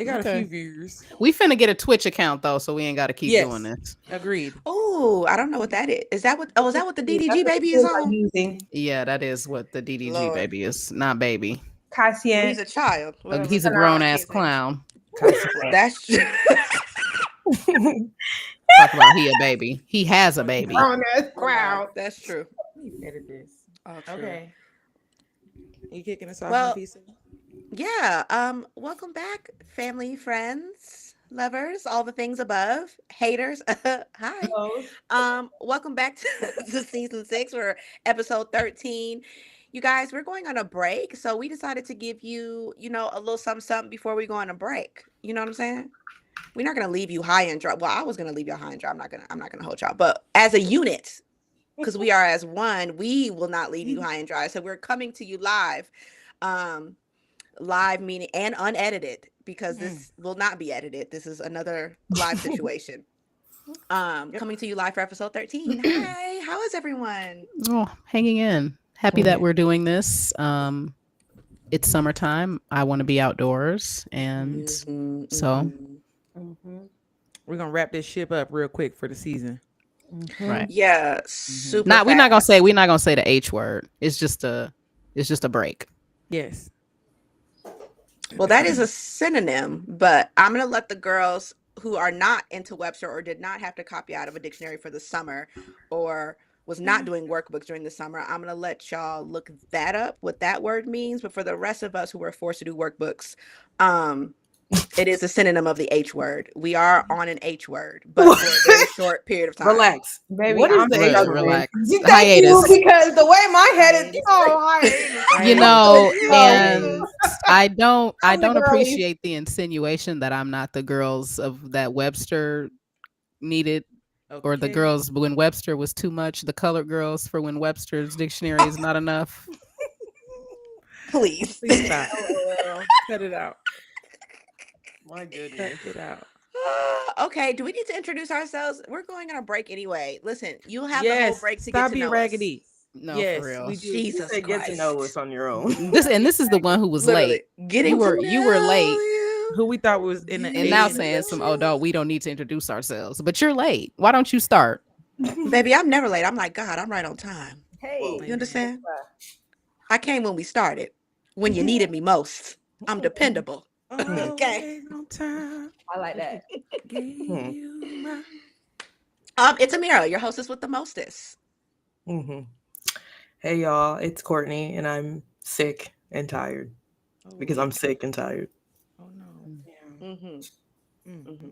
They got a Okay. few views. We finna get a Twitch account though, so we ain't got to keep doing Yes, this. agreed. Oh, I don't know what that is. Is that what? Oh, is that what the That's DDG what the baby is kids are on? using. Yeah, that is what the DDG Lord, baby is. Not baby. well, Cassian. he's a child. Whatever. He's a Turn grown ass Can't say. clown. That's Talk about he a baby. He has a baby. Grown ass crowd. that's true. Let me edit this. Oh, true. Okay. You kicking us off, Well, Nafisa? yeah. Welcome back, family, friends, lovers, all the things above, haters. Hi. Welcome back to season 6 or episode 13. You guys, we're going on a break, so we decided to give you, a little something, something before we go on a break. You know what I'm saying? We're not gonna leave you high and dry. Well, I was gonna leave you high and dry. I'm not gonna hold y'all. But as a unit, because we are as one, we will not leave you high and dry. So we're coming to you live. Live meaning and unedited, because this will not be edited. This is another live situation. Coming to you live for episode 13. Hi, how is everyone? Oh, hanging in. Happy that we're doing this. It's summertime. I want to be outdoors, and so We're gonna wrap this ship up real quick for the season. right. Yeah, super. We're not fast. gonna say the H word. It's just a break. Yes. Well, that is a synonym, but I'm going to let the girls who are not into Webster or did not have to copy out of a dictionary for the summer or was not doing workbooks during the summer, I'm going to let y'all look that up, what that word means. But for the rest of us who were forced to do workbooks, it is a synonym of the H word. We are on an H word, but for a very short period of time. Relax. Baby, What is I'm the Relax. H word? Relax. Thank Hiatus. you, because the way my head is, hiatus. You know, Hiatus. and I don't I'm the girlies. appreciate the insinuation that I'm not the girls of that Webster needed, or the Okay. girls when Webster was too much, the colored girls for when Webster's dictionary is not enough. Please. Please stop. Cut it out. My Cut goodness. it out. Okay, do we need to introduce ourselves? We're going on a break anyway. Listen, you'll have the whole Yes. break to Stop get to being know raggedy. No, Yes, for real. we do. You Jesus said get Christ. to know us on your own. This is the one who was Literally, late. getting You were to late. know you. Who we thought was in the And now alien saying some, abduction. no, we don't need to introduce ourselves. But you're late. Why don't you start? Baby, I'm never late. I'm like, God, I'm right on time. Hey, You understand? I came when we started, when you needed me most. I'm dependable. Okay. Always on time. I like that. Gave you my... It's Amira, your hostess with the mostest. Mhm. Hey y'all, it's Courtney, and I'm sick and tired because I'm sick and tired. Oh no. Mm-hmm.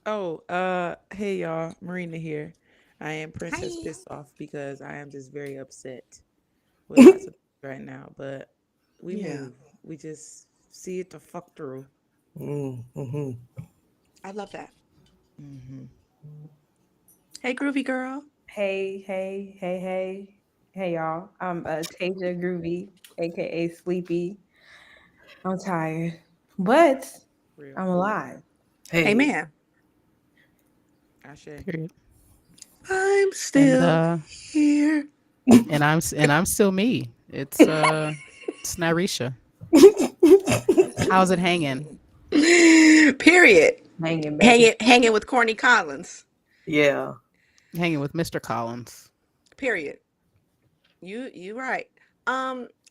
Oh, hey y'all, Marina here. I am Princess Hi. Pissed Off because I am just very upset with lots of things right now. But we move. We just see it to fuck through. Mm-hmm. I love that. Hey, groovy girl. Hey, y'all. I'm Tasia Groovy, aka Sleepy. I'm tired, but Real. I'm alive. Hey, man. Ashe. Period. I'm still here. And I'm still me. It's Narisha. How's it hanging? Period. Hanging, baby. Hanging with Corny Collins. Yeah. Hanging with Mr. Collins. Period. You right.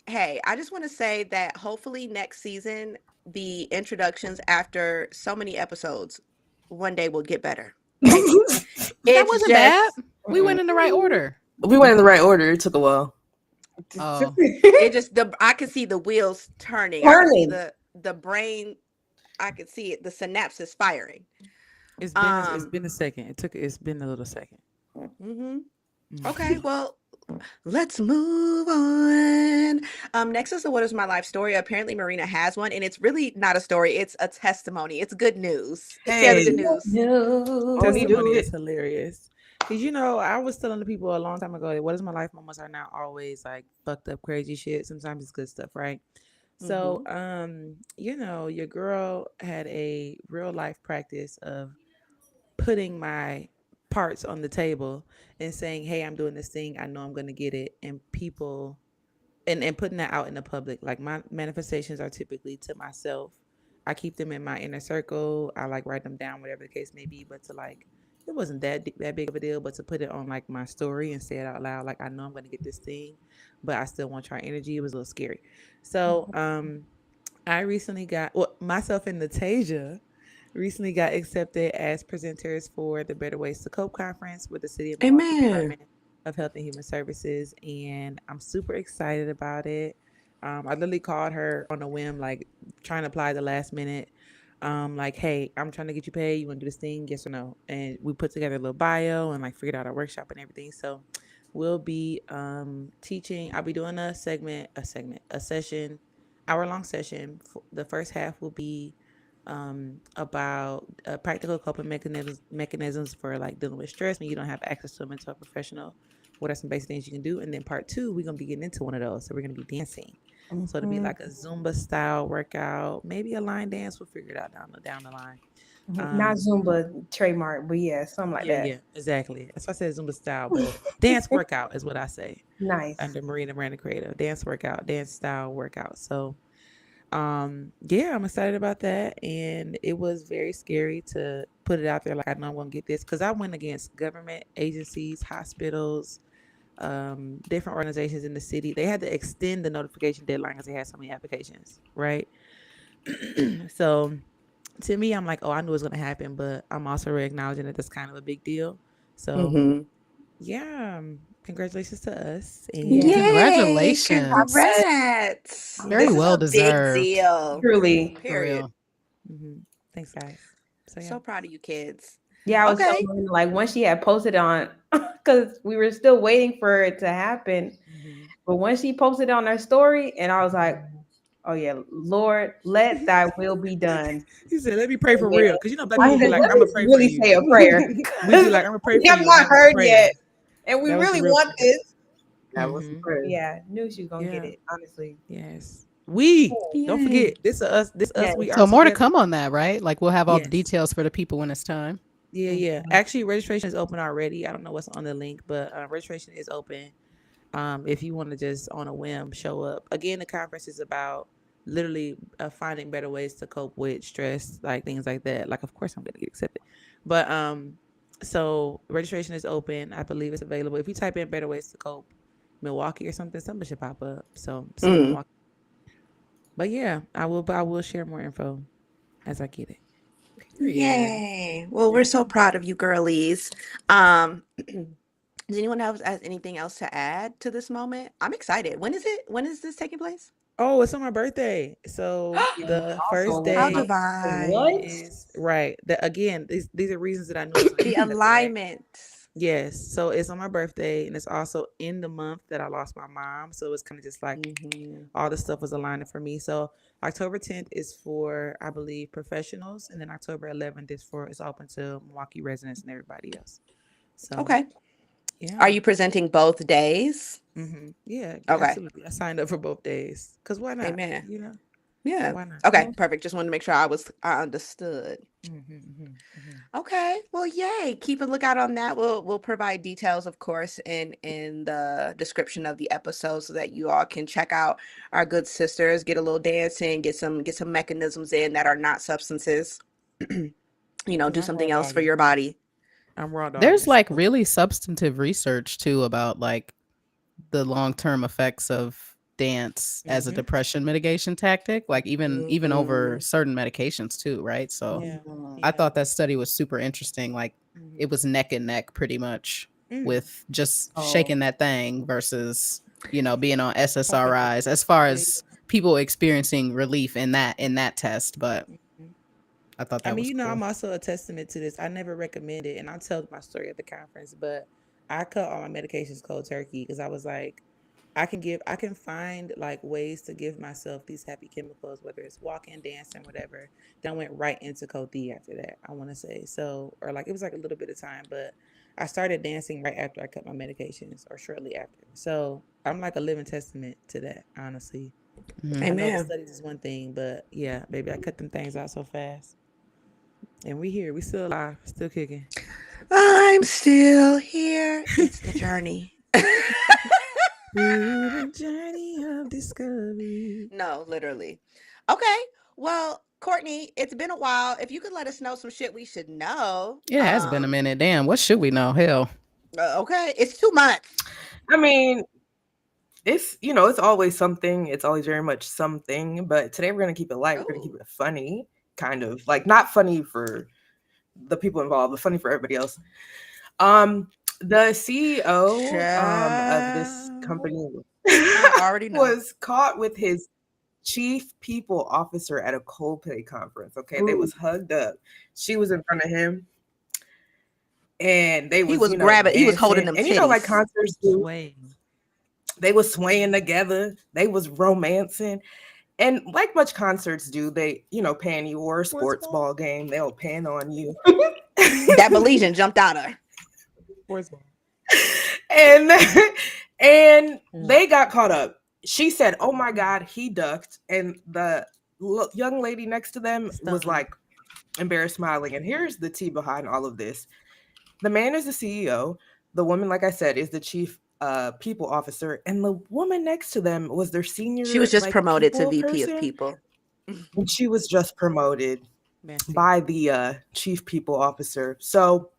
Hey, I just want to say that hopefully next season the introductions after so many episodes one day will get better. That wasn't bad. We went in the right order. We went in the right order. It took a while. Oh, It just I can see the wheels turning. I can see the brain. I can see it. The synapses firing. It's been a second. It's been a little second. Okay, well, let's move on. Next is the What Is My Life story. Apparently, Marina has one, and it's really not a story. It's a testimony. It's good news. Share the good news. Testimony is hilarious. Because, I was telling the people a long time ago that What Is My Life moments are not always like fucked up, crazy shit. Sometimes it's good stuff, right? So, your girl had a real life practice of putting my parts on the table and saying, hey, I'm doing this thing. I know I'm going to get it. And people, and putting that out in the public. Like my manifestations are typically to myself. I keep them in my inner circle. I like write them down, whatever the case may be. But to like, it wasn't that big of a deal. But to put it on like my story and say it out loud, like I know I'm gonna get this thing, but I still want your energy. It was a little scary. So I recently got myself and Natasia recently got accepted as presenters for the Better Ways to Cope conference with the City of Milwaukee Department of Health and Human Services, and I'm super excited about it. I literally called her on a whim, like trying to apply the last minute. Like, hey, I'm trying to get you paid. You want to do this thing? Yes or no? And we put together a little bio and like figured out our workshop and everything. So we'll be teaching. I'll be doing a session, hour-long session. The first half will be about practical coping mechanisms for like dealing with stress when you don't have access to a mental health professional. What are some basic things you can do? And then part 2, we're gonna be getting into one of those. So we're gonna be dancing. So it'll be like a Zumba style workout, maybe a line dance. We'll figure it out down the line. Not Zumba trademark, but yeah, something like that. Yeah, exactly. That's why I said Zumba style, but dance workout is what I say. Nice. Under Marina Miranda Creative, dance workout, dance style workout. So yeah, I'm excited about that. And it was very scary to put it out there like I know I'm gonna get this, because I went against government agencies, hospitals, different organizations in the city. They had to extend the notification deadline because they had so many applications, right? So to me, I'm like, oh, I knew it was gonna happen, but I'm also acknowledging that that's kind of a big deal. So yeah, congratulations to us. And Congratulations. Congrats. Very well deserved. Big deal. Truly. Period. Thanks, guys. So, yeah. So proud of you kids. Yeah, I was Okay. telling her, like once she had posted on, because we were still waiting for it to happen. But when she posted on her story, and I was like, oh yeah, Lord, let thy will be done. He said, let me pray for real. Because you know, black people be like, I'm going to pray really for you. say a prayer. We be like, I'm going to pray for We you. have not heard yet. And we That was really real want prayer. this. That was prayer. Yeah, knew she was gonna get Yeah. it, honestly. Yes. Don't forget, this is us. This us. Yes. We are So more to together. come on that, right? Like we'll have all the Yes. details for the people when it's time. Yeah. Actually, registration is open already. I don't know what's on the link, but registration is open. If you want to just on a whim show up. Again, the conference is about literally finding better ways to cope with stress, like things like that. Like, of course, I'm gonna get accepted, but so registration is open. I believe it's available. If you type in "better ways to cope" Milwaukee or something should pop up. So Milwaukee. But yeah, I will share more info as I get it. Yay. Well, we're so proud of you girlies. Does anyone else has anything else to add to this moment? I'm excited. When is it? When is this taking place? Oh, it's on my birthday. So the first day How divine. What? is right. Again, these are reasons that I know it's gonna The happen, right? alignment. Yes. So it's on my birthday, and it's also in the month that I lost my mom. So it's kind of just like all the stuff was aligning for me. So October 10th is for, I believe, professionals, and then October 11th is open to Milwaukee residents and everybody else. So Okay. yeah. Are you presenting both days? Yeah. Okay. Absolutely. I signed up for both days because why not? Amen. You know. Yeah. Why not? Okay, perfect. Just wanted to make sure I understood. Mm-hmm. Okay. Well, yay. Keep a lookout on that. We'll provide details, of course, in the description of the episode so that you all can check out our good sisters, get a little dancing, get some mechanisms in that are not substances. Do something else for your body. I'm raw dog. There's like really substantive research too about like the long-term effects of dance as a depression mitigation tactic, like even over certain medications too, right? So I thought that study was super interesting. Like it was neck and neck pretty much with just shaking that thing versus being on SSRIs as far as people experiencing relief in that test. But I thought that was cool. I'm also a testament to this. I never recommend it, and I'll tell my story at the conference, but I cut all my medications cold turkey because I was like, I can find like ways to give myself these happy chemicals, whether it's walking, dancing, whatever. Then I went right into Cold D after that, I want to say. So, or like, it was like a little bit of time, but I started dancing right after I cut my medications or shortly after. So I'm like a living testament to that, honestly. I know the studies is one thing, but yeah, baby, I cut them things out so fast. And we here, we still alive, still kicking. I'm still here. It's the journey. Through the journey of discovery. No, literally. Okay. Well, Courtney, it's been a while. If you could let us know some shit we should know. It has been a minute. Damn, what should we know? Hell. Okay, it's 2 months. I mean, it's it's always something. It's always very much something. But today we're gonna keep it light. We're gonna keep it funny, kind of like not funny for the people involved, but funny for everybody else. The CEO of this company I already know. was caught with his chief people officer at a Coldplay conference. Okay, they was hugged up. She was in front of him, and they was He was grabbing. He was holding them. And like concerts do, they was swaying together. They was romancing. And like much concerts do, they, pan you, or a sports ball game, they'll pan on you. That Belizean jumped out of her. Sports ball. And they got caught up. She said, "Oh my God," he ducked. And the young lady next to them was like embarrassed smiling. And here's the tea behind all of this. The man is the CEO. The woman, like I said, is the chief people officer, and the woman next to them was their senior. She was just promoted to VP of people. And she was just promoted by the chief people officer. So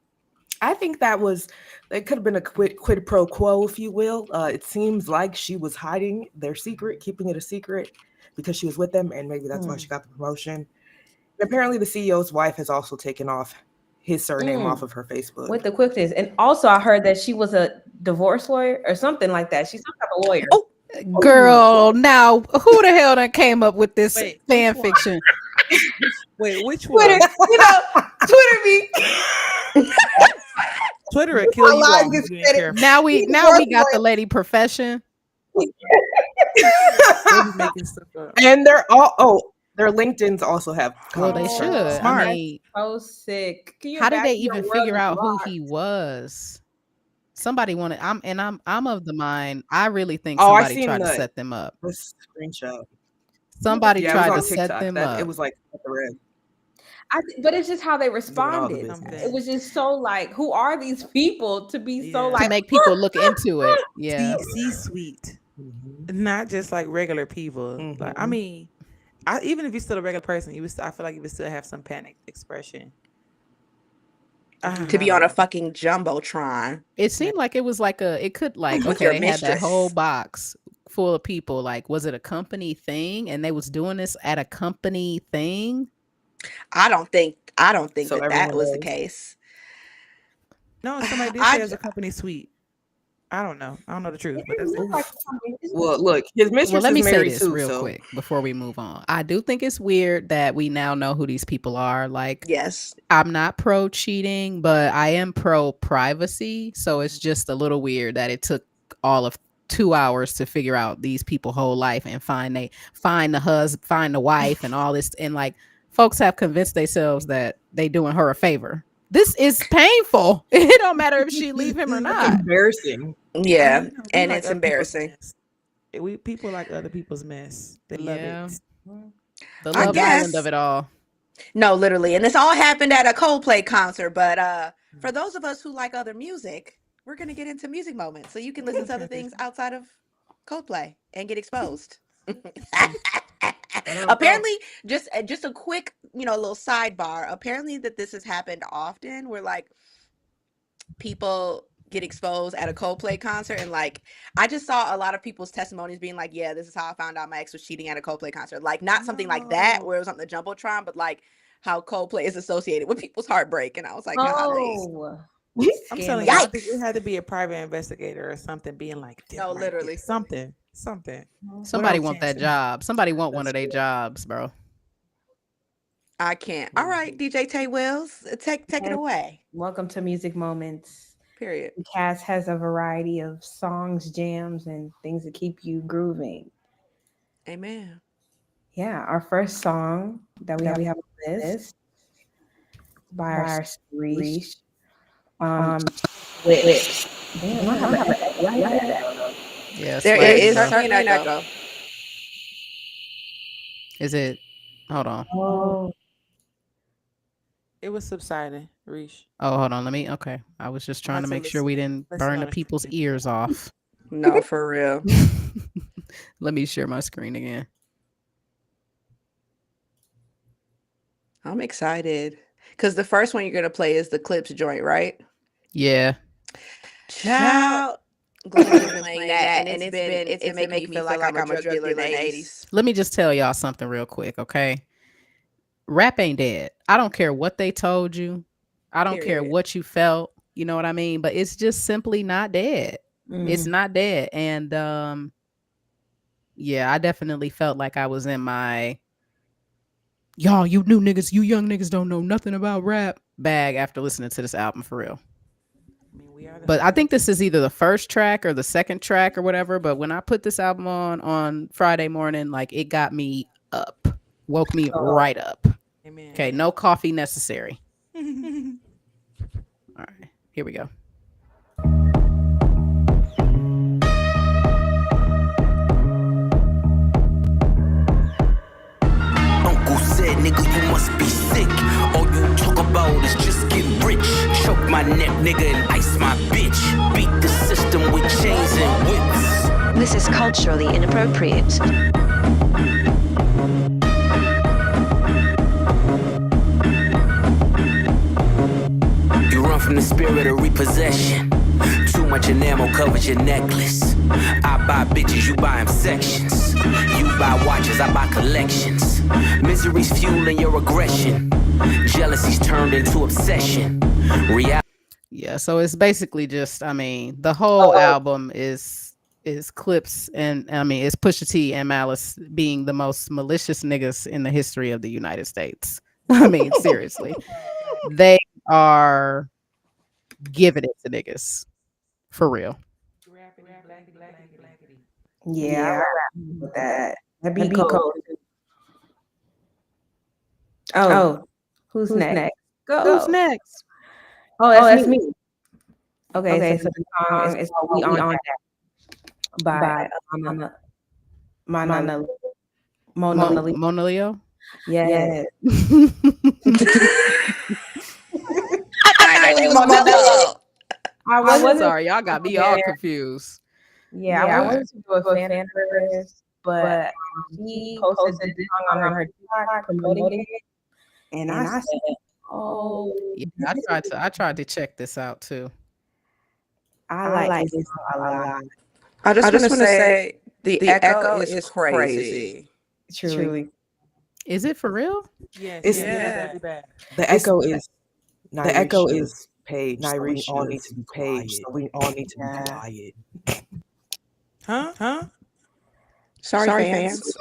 I think that could have been a quid pro quo, if you will. It seems like she was hiding their secret, keeping it a secret because she was with them, and maybe that's why she got the promotion. And apparently the CEO's wife has also taken off his surname off of her Facebook. With the quickness. And also I heard that she was a divorce lawyer or something like that. She's some type of lawyer. Oh, girl, now who the hell done came up with this fan fiction? Wait, which one? Twitter, Twitter me. Twitter will kill you all. Now we got the lady profession. Making stuff up. And they're all their LinkedIn's also have. Well, they should. Smart. I mean, So sick. how did they even figure out who he was? Somebody wanted. I'm of the mind. I really think somebody tried to set them up. This screenshot. Somebody tried to set them up. It was like the red. But it's just how they responded. It was just so like, who are these people to be so like to make people look into it? Yeah, C-suite, not just like regular people. Like, I mean, even if you're still a regular person, I feel like you would still have some panic expression. To be on a fucking jumbotron. It seemed like it was like they had that whole box full of people. Like, was it a company thing? And they was doing this at a company thing? I don't think so that was the case. No, somebody did say it was a company suite. I don't know the truth. But well, look, his mistress let me is say married this too, real quick before we move on. I do think it's weird that we now know who these people are. Like, yes, I'm not pro cheating, but I am pro privacy. So it's just a little weird that it took all of 2 hours to figure out these people's whole life and find the husband, find the wife, and all this. And like, folks have convinced themselves that they doing her a favor. This is painful. It don't matter if she leave him or not. Embarrassing. Yeah, and it's embarrassing. People like other people's mess. They love it. The love island of it all. No, literally, and this all happened at a Coldplay concert. But for those of us who like other music, we're gonna get into music moments, so you can listen to other things outside of Coldplay and get exposed. Apparently, just a quick, little sidebar. Apparently, that this has happened often, where like people get exposed at a Coldplay concert, and like I just saw a lot of people's testimonies being like, "Yeah, this is how I found out my ex was cheating at a Coldplay concert." Like, not something like that where it was on the jumbotron, but like how Coldplay is associated with people's heartbreak. And I was like, I'm telling you, I think it had to be a private investigator or something being like, no, literally something. Somebody want that job. Somebody want one of their jobs, bro. I can't. All right, DJ Tay Wills, take it away. Welcome to Music Moments. Period. The cast has a variety of songs, jams, and things that keep you grooving. Amen. Yeah, our first song that we have on this by our Reach. Yes, there is certainly an echo. Is it? Hold on. Oh, it was subsiding. Reach. Oh, hold on. Okay. I was just trying to make sure we didn't burn the people's ears off. No, for real. Let me share my screen again. I'm excited because the first one you're gonna play is the Clips joint, right? Yeah. Child. Glenn's been playing that, and it's been making me feel like I'm a drug dealer in the 80s. Let me just tell y'all something real quick, okay? Rap ain't dead. I don't care what they told you. I don't care what you felt. You know what I mean? But it's just simply not dead. It's not dead. And yeah, I definitely felt like I was in my y'all, you new niggas, you young niggas don't know nothing about rap bag after listening to this album for real. But I think this is either the first track or the second track or whatever. But when I put this album on Friday morning, like it got me up, woke me right up. Amen. Okay, no coffee necessary. All right, here we go. Uncle said, nigga, you must be sick. All you talk about is just get rich. Choke my neck, nigga, and ice my bitch. Beat the system with chains and whips. This is culturally inappropriate. You run from the spirit of repossession. Too much enamel covers your necklace. I buy bitches, you buy them sections. You buy watches, I buy collections. Misery's fueling your aggression. Jealousy's turned into obsession. Yeah, so it's basically just, I mean, the whole album is Clips, and I mean, it's Pusha T and Malice being the most malicious niggas in the history of the United States. I mean, seriously. They are giving it to niggas. For real. Yeah, with that. That'd be cool. Oh, who's next? Who's next? Oh, that's me. Okay, so the song is We On That by Mona Leo. Yeah. I wasn't sorry, y'all got me all confused. Yeah, I wanted to do a fan of hers, but she posted this song on her TikTok promoting it, and I said, "Oh, yeah, I tried to check this out too. I like this song a lot." I just want to say the echo is crazy. Truly. Is it for real? Yes. It's bad. The echo is paid. Nyree all need to be paid. So we all need to be quiet. Huh? Sorry fans.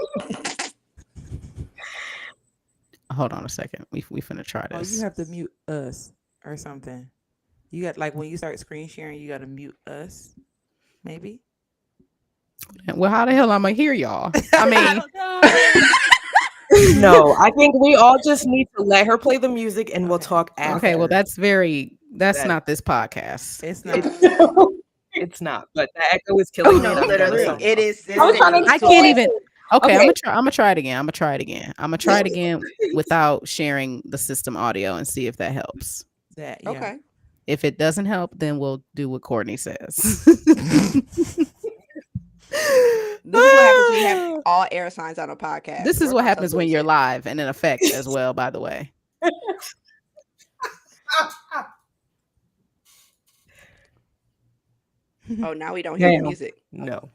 Hold on a second. We finna try this. Oh, you have to mute us or something. You got, like, when you start screen sharing, you got to mute us. Maybe. Well, how the hell I'm gonna hear y'all? I mean, no, I think we all just need to let her play the music and we'll talk after. Okay, well, that's not this podcast. It's not. It's not, but the echo is killing me. No, literally, it is. I can't even. Okay, I'm gonna try it again. I'm gonna try it again without sharing the system audio and see if that helps. Okay. If it doesn't help, then we'll do what Courtney says. This is what happens when you have all air signs on a podcast. This is what happens when you're live and in effect as well, by the way. Oh, now we don't hear the music. No.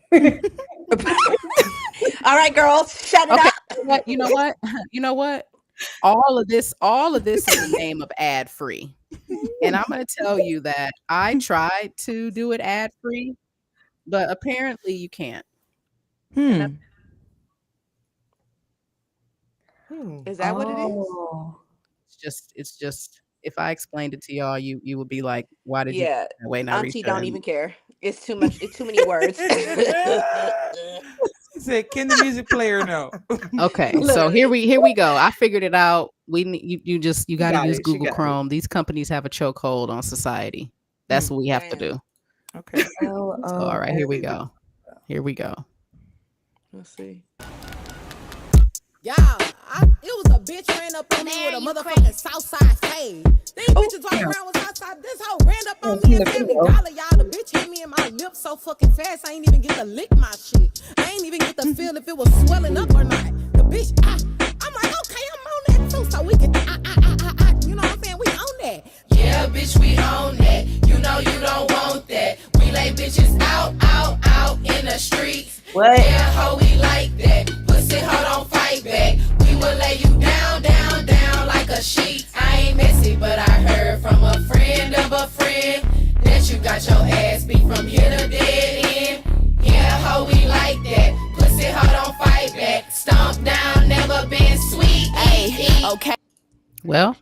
All right, girls, shut it up. You know what? All of this is the name of ad free. And I'm going to tell you that I tried to do it ad free, but apparently you can't. Is that what it is? It's just if I explained it to y'all, you would be like, why did you wait? Auntie don't even care. It's too much. It's too many words. Said, can the music player know? Okay, so here we go. I figured it out. You gotta use Google Chrome. These companies have a chokehold on society. That's what we have to do. Okay. All right, here we go. Let's see. Yeah, it was a bitch ran up on me with a motherfucking Southside fade. These bitches walking around with Southside. This hoe ran up on me and gave me $1, y'all. The bitch hit me in my lips so fucking fast, I ain't even get to lick my shit. I ain't even get to feel if it was swelling up or not. The bitch, I'm like, okay, I'm on that too, so we can. What? Yeah, how we like that. Pussy, hold on, fight back. We will lay you down, down, down like a sheet. I ain't messy, but I heard from a friend of a friend that you got your ass beat from here to dead end. Yeah, how we like that. Pussy, hold on, fight back. Stomp down, never been sweet. Ay, okay. Well,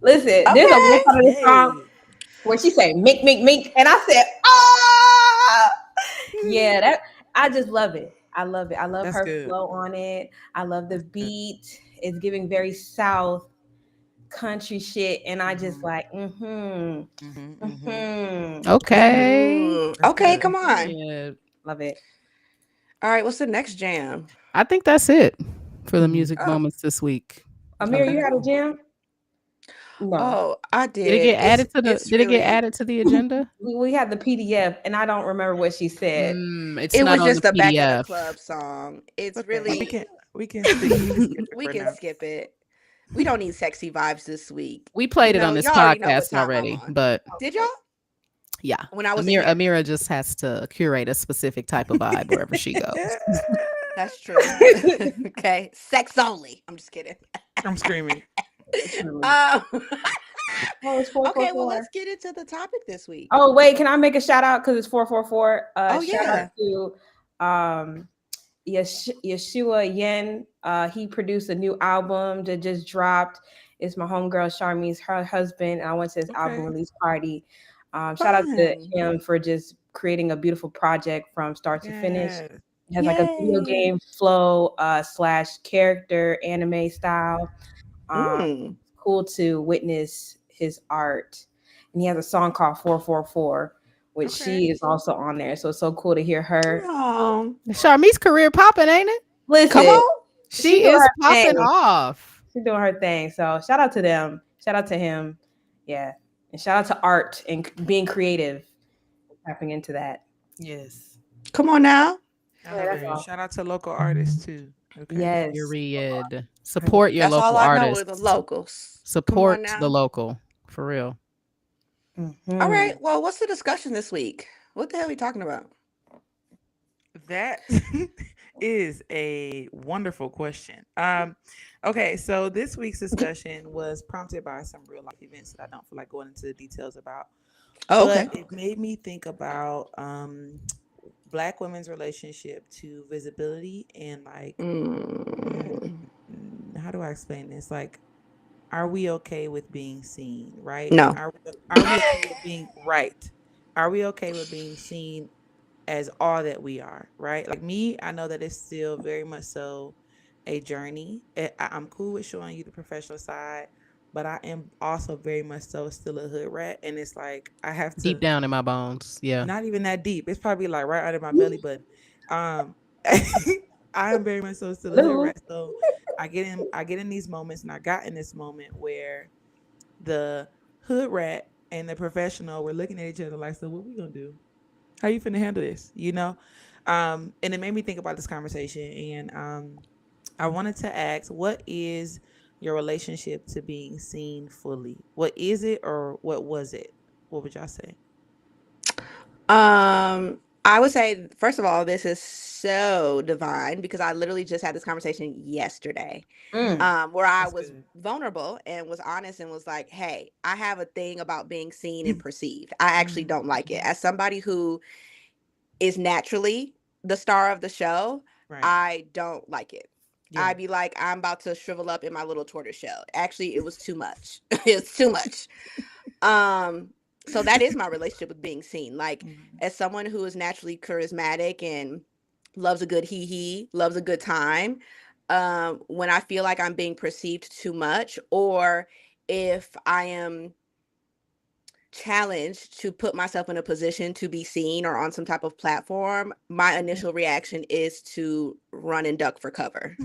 Listen, there's a one part of the song where she said mink, mink, mink, and I said, ah, yeah, that I just love it. I love it. I love her flow on it. I love the beat. It's giving very South country shit, and I just like, okay. Okay, come on. Yeah. Love it. All right, what's the next jam? I think that's it for the music moments this week. Amir, you had a jam? No. Oh, I did. Did it get added to the? Did it get added to the agenda? We had the PDF, and I don't remember what she said. It was just a back of the club song. It's really we can skip it. We don't need sexy vibes this week. We played it on this podcast already, but did y'all? Yeah. When I was Amira just has to curate a specific type of vibe wherever she goes. That's true. Okay, sex only. I'm just kidding. I'm screaming. Okay, well, let's get into the topic this week. Oh, wait, can I make a shout out because it's 444? Shout out to Yeshua Yen. He produced a new album that just dropped. It's my homegirl Charmi's her husband. I went to his album release party. Shout out to him for just creating a beautiful project from start to finish. It has like a video game flow / character anime style. Cool to witness his art. And he has a song called 444, which she is also on there. So it's so cool to hear her. Charmi's career popping, ain't it? Listen, come on. She is popping off. She's doing her thing. So shout out to them. Shout out to him. Yeah. And shout out to art and being creative. Tapping into that. Yes. Come on now. Shout out to local artists too. Okay. Yes. Period. Support your local artists. Know the locals. Support the local. For real. All right. Well, what's the discussion this week? What the hell are we talking about? That is a wonderful question. Okay, so this week's discussion was prompted by some real life events that I don't feel like going into the details about. But it made me think about Black women's relationship to visibility and like how do I explain this? Like, are we okay with being seen? Right? No. Are we okay with being right? Are we okay with being seen as all that we are? Right? Like me, I know that it's still very much so a journey. I'm cool with showing you the professional side, but I am also very much so still a hood rat, and it's like I have to deep down in my bones. Yeah, not even that deep. It's probably like right under my belly button. I am very much so still a hood rat. So I get in these moments, and I got in this moment where the hood rat and the professional were looking at each other like, so what we gonna do? How you finna handle this? You know? And it made me think about this conversation, and I wanted to ask, what is your relationship to being seen fully? What is it, or what was it? What would y'all say? I would say, first of all, this is so divine because I literally just had this conversation yesterday, where I was vulnerable and was honest and was like, hey, I have a thing about being seen and perceived. I actually don't like it. As somebody who is naturally the star of the show, I don't like it. Yeah. I'd be like, I'm about to shrivel up in my little tortoise shell. Actually, it was too much. It's too much. So that is my relationship with being seen. Like, as someone who is naturally charismatic and loves a good hee-hee, loves a good time, when I feel like I'm being perceived too much, or if I am challenged to put myself in a position to be seen or on some type of platform, my initial reaction is to run and duck for cover.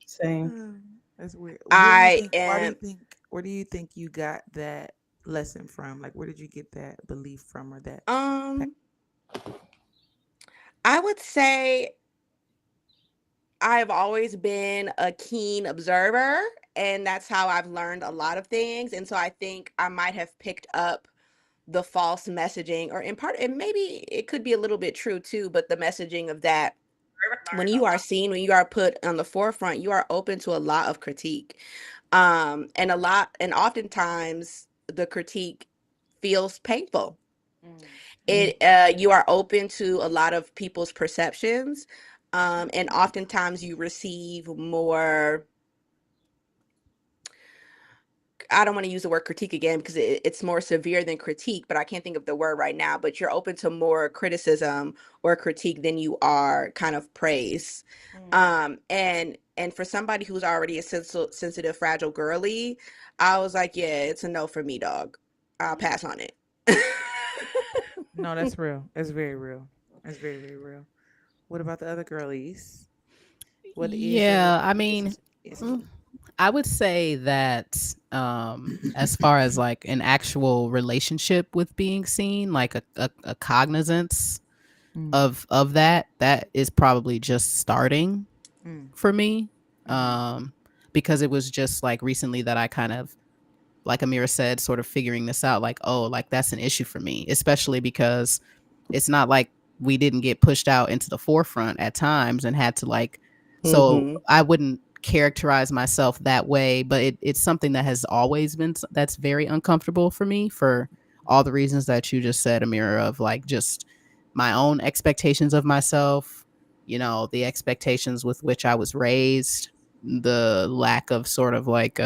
Same. That's weird. Where do you think you got that lesson from? Like, where did you get that belief from, or that? I would say I've always been a keen observer, and that's how I've learned a lot of things. And so I think I might have picked up the false messaging, or in part, and maybe it could be a little bit true too, but the messaging of that when you are seen, when you are put on the forefront, you are open to a lot of critique. And oftentimes the critique feels painful. You are open to a lot of people's perceptions, and oftentimes you receive more. I don't want to use the word critique again because it's more severe than critique, but I can't think of the word right now. But you're open to more criticism or critique than you are kind of praise. And for somebody who's already a sensitive, fragile girly, I was like, yeah, it's a no for me, dog. I'll pass on it. No, that's real. It's very real. It's very, very real. What about the other girlies? I mean, I would say that as far as like an actual relationship with being seen, like a cognizance of that is probably just starting for me, because it was just like recently that I kind of, like Amira said, sort of figuring this out, like, oh, like that's an issue for me, especially because it's not like we didn't get pushed out into the forefront at times and had to like, so I wouldn't characterize myself that way, but it's something that has always been, that's very uncomfortable for me for all the reasons that you just said, Amira, of like just my own expectations of myself, you know, the expectations with which I was raised, the lack of sort of like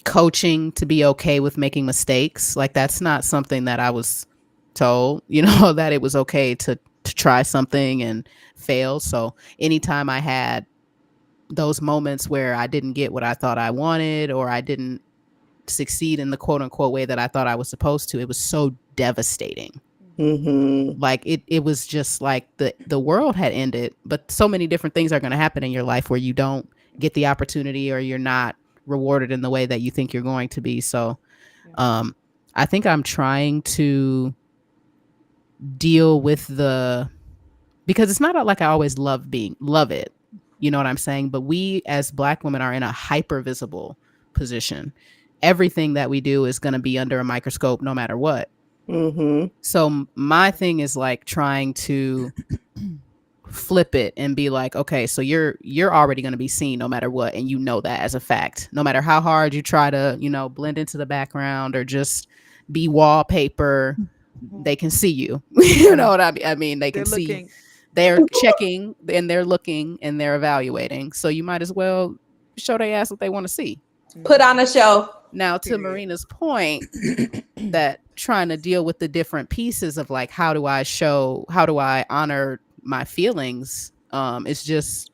coaching to be okay with making mistakes. Like that's not something that I was told, you know, that it was okay to try something and fail. So anytime I had those moments where I didn't get what I thought I wanted, or I didn't succeed in the quote unquote way that I thought I was supposed to, it was so devastating. Like it was just like the world had ended. But so many different things are going to happen in your life where you don't get the opportunity, or you're not rewarded in the way that you think you're going to be. So I think I'm trying to deal with because it's not like I always love it, you know what I'm saying? But we as Black women are in a hyper visible position. Everything that we do is going to be under a microscope no matter what. So my thing is like trying to flip it and be like, okay, so you're already going to be seen no matter what, and you know that as a fact, no matter how hard you try to, you know, blend into the background or just be wallpaper, they can see you. You know what I mean? They can see, they're checking and they're looking and they're evaluating. So you might as well show their ass what they want to see. Put on a show. Now, to Marina's point, that trying to deal with the different pieces of like, how do I honor my feelings? It's just,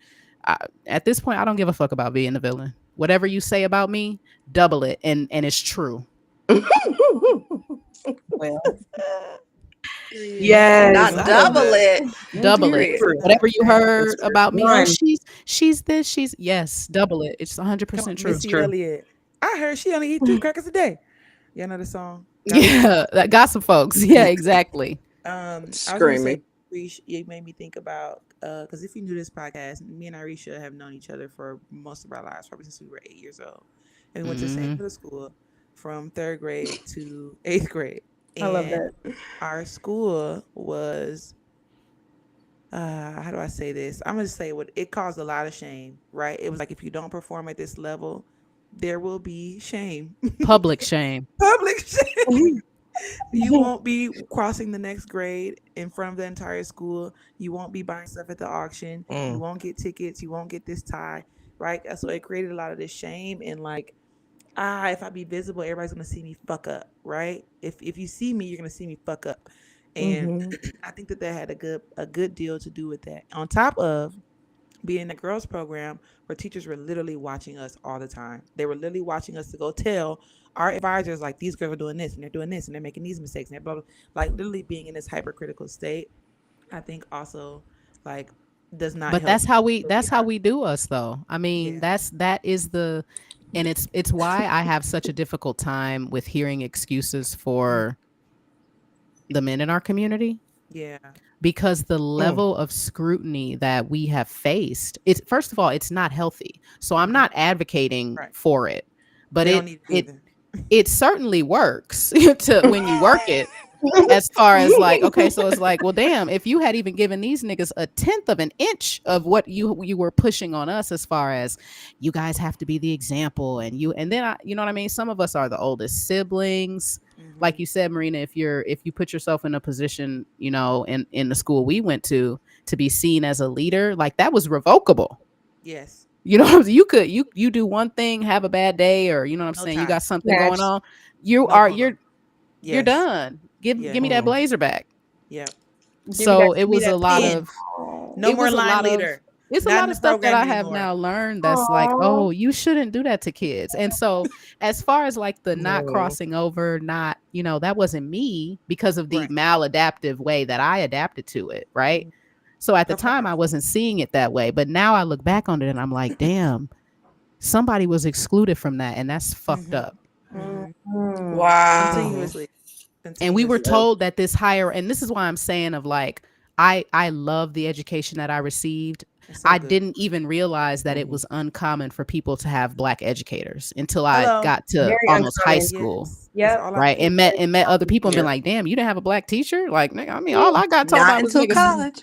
at this point, I don't give a fuck about being the villain. Whatever you say about me, double it. And it's true. Well, yes, not double it. Double it. Whatever you heard about me, oh, she's this, she's yes, double it. It's 100% true. Missy Elliott. I heard she only eat 2 crackers a day. You know the song? Yeah, that Gossip Folks. Yeah, exactly. Screaming. You made me think about because if you knew this podcast, me and Arisha have known each other for most of our lives, probably since we were 8 years old, and we went to the same middle school from 3rd grade to 8th grade. And I love that. Our school was, how do I say this? I'm gonna say it caused a lot of shame, right? It was like, if you don't perform at this level, there will be shame. Public shame. Public shame. You won't be crossing the next grade in front of the entire school. You won't be buying stuff at the auction. You won't get tickets. You won't get this tie, right? So it created a lot of this shame and like, if I be visible, everybody's gonna see me fuck up, right? If you see me, you're gonna see me fuck up, and I think that had a good deal to do with that. On top of being in the girls program, where teachers were literally watching us all the time. They were literally watching us to go tell our advisors, like, these girls are doing this and they're doing this and they're making these mistakes and they're blah, blah, like literally being in this hypercritical state. I think also like does not. But that's how we do us though. I mean, that is the. And it's why I have such a difficult time with hearing excuses for the men in our community. Yeah. Because the level of scrutiny that we have faced, first of all, it's not healthy. So I'm not advocating for it. But it certainly works when you work it. As far as like, okay, so it's like, well, damn, if you had even given these niggas a 1/10 of an inch of what you were pushing on us, as far as you guys have to be the example, and then you know what I mean? Some of us are the oldest siblings. Like you said, Marina, if you put yourself in a position, you know, in the school we went to be seen as a leader, like that was revocable. Yes. You know, you do one thing, have a bad day, or you know what I'm saying, you got something going on, you're done. Give me that blazer back. Yeah. So it was a lot of no more line leader. It's a lot of stuff that I have now learned that's like, oh, you shouldn't do that to kids. And so as far as like the not crossing over, not, you know, that wasn't me because of the maladaptive way that I adapted to it. Right. So at the time I wasn't seeing it that way, but now I look back on it and I'm like, damn, somebody was excluded from that. And that's fucked up. Wow. Continuously. And we were told that this higher, and this is why I'm saying of like, I love the education that I received. I didn't even realize that it was uncommon for people to have Black educators until I got to almost high school. Yeah. Right. And met other people and been like, damn, you didn't have a Black teacher? Like, nigga, I mean, all I got told about was niggas. College.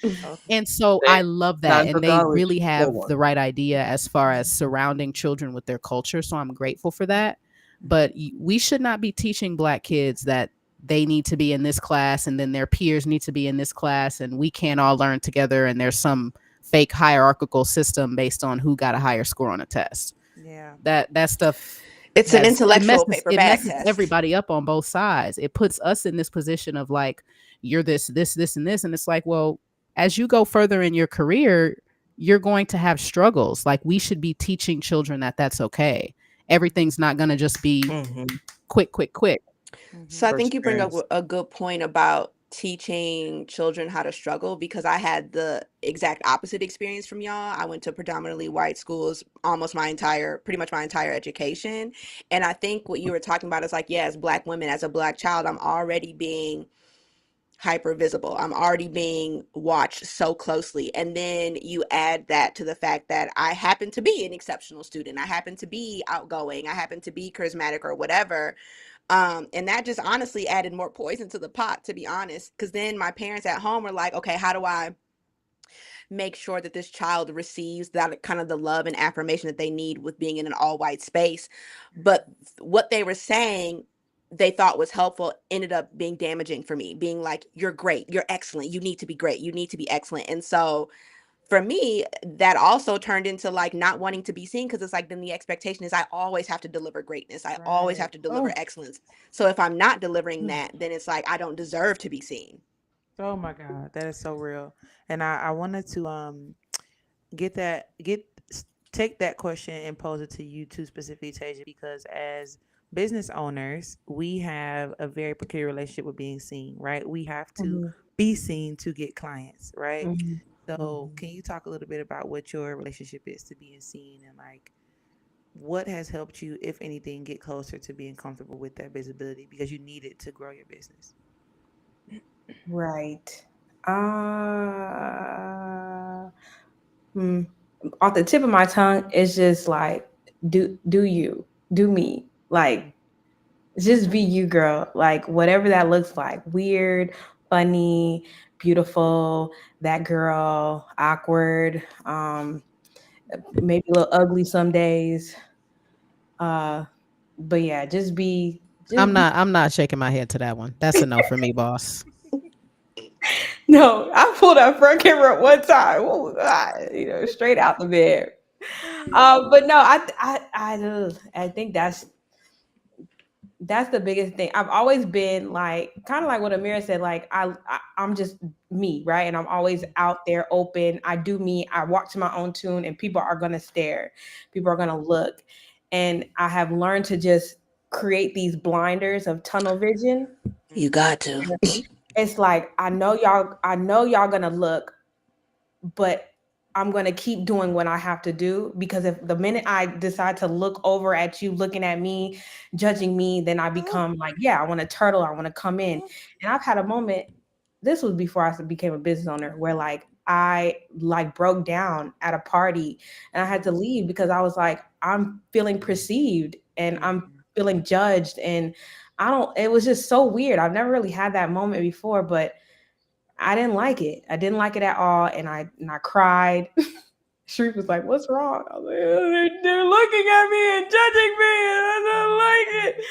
And so I love that. And they really have the right idea as far as surrounding children with their culture. So I'm grateful for that. But we should not be teaching Black kids that they need to be in this class and then their peers need to be in this class and we can't all learn together and there's some fake hierarchical system based on who got a higher score on a test. Yeah. That stuff. It's an intellectual paper bag messes test. Everybody up on both sides. It puts us in this position of like, you're this, and this. And it's like, well, as you go further in your career, you're going to have struggles. Like we should be teaching children that that's okay. Everything's not going to just be quick. So I think you bring up a good point about teaching children how to struggle, because I had the exact opposite experience from y'all. I went to predominantly white schools pretty much my entire education. And I think what you were talking about is like, yeah, as Black women, as a Black child, I'm already being hyper visible. I'm already being watched so closely. And then you add that to the fact that I happen to be an exceptional student. I happen to be outgoing. I happen to be charismatic or whatever. And that just honestly added more poison to the pot, to be honest, because then my parents at home were like, okay, how do I make sure that this child receives that kind of the love and affirmation that they need with being in an all white space? But what they were saying they thought was helpful ended up being damaging for me, being like, you're great, you're excellent, you need to be great, you need to be excellent. And so for me, that also turned into like not wanting to be seen, because it's like then the expectation is I always have to deliver greatness. I always have to deliver excellence. So if I'm not delivering that, then it's like I don't deserve to be seen. Oh my God, that is so real. And I wanted to take that question and pose it to you too specifically, Tasia, because as business owners, we have a very peculiar relationship with being seen, right? We have to be seen to get clients, right? So can you talk a little bit about what your relationship is to being seen, and like what has helped you, if anything, get closer to being comfortable with that visibility, because you need it to grow your business? Right. Off the tip of my tongue, it's just like, do you, do me, like just be you, girl, like whatever that looks like, weird, funny, beautiful, that girl, awkward, maybe a little ugly some days. But yeah, just be. I'm not shaking my head to that one. That's a no for me, boss. No, I pulled that front camera one time, straight out the bed. But no, I think that's the biggest thing. I've always been like, kind of like what Amira said, like I'm just me, right? And I'm always out there open. I do me. I walk to my own tune, and people are gonna stare. People are gonna look. And I have learned to just create these blinders of tunnel vision. You got to. It's like, I know y'all gonna look, but I'm gonna keep doing what I have to do, because if the minute I decide to look over at you, looking at me, judging me, then I become like, yeah, I want to turtle, I want to come in. And I've had a moment, this was before I became a business owner, where like I like broke down at a party and I had to leave because I was like, I'm feeling perceived and I'm feeling judged, and it was just so weird. I've never really had that moment before, but I didn't like it. I didn't like it at all, and I cried. Sharif was like, "What's wrong?" I was like, "They're looking at me and judging me, and I don't like it."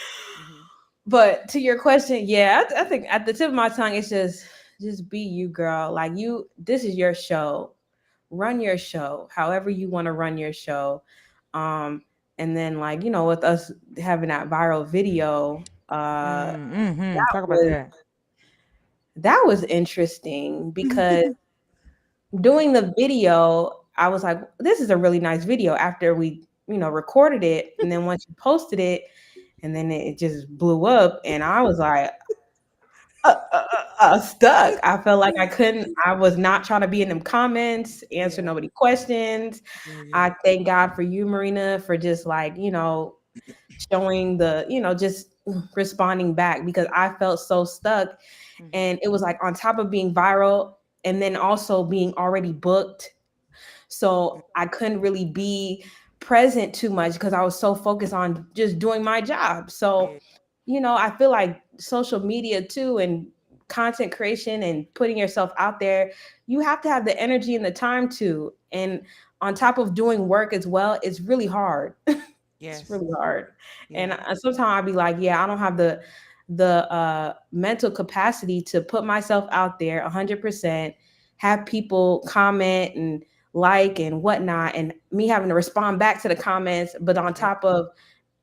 But to your question, yeah, I think at the tip of my tongue, it's just be you, girl. Like this is your show. Run your show however you want to run your show. And then, like, with us having that viral video, talk about that. That was interesting because doing the video, I was like, this is a really nice video after we, recorded it. And then once you posted it, and then it just blew up, and I was like, stuck. I felt like I was not trying to be in them comments, answer nobody questions. I thank God for you, Marina, for just like, showing the, just responding back, because I felt so stuck. And it was like on top of being viral and then also being already booked. So I couldn't really be present too much because I was so focused on just doing my job. So, I feel like social media too, and content creation and putting yourself out there, you have to have the energy and the time to. And on top of doing work as well, it's really hard. It's really hard. And sometimes I'll be like, I don't have the mental capacity to put myself out there 100%, have people comment and like and whatnot, and me having to respond back to the comments, but on top of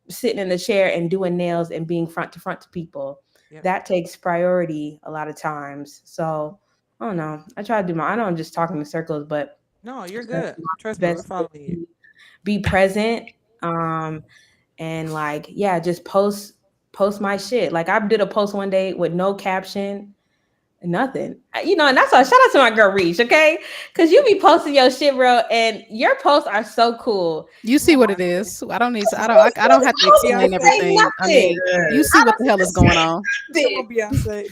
sitting in the chair and doing nails and being front to people. That takes priority a lot of times. So I don't know. I try to do I know I'm just talking in circles, but no, you're good. Trust me, we're following you. Be present. And like, just post my shit. Like, I did a post one day with no caption, nothing. And that's why, shout out to my girl Reach, okay? Because you be posting your shit, bro, and your posts are so cool. You see what it is. I don't have to explain everything. I mean, you see what the hell is going on. Beyonce,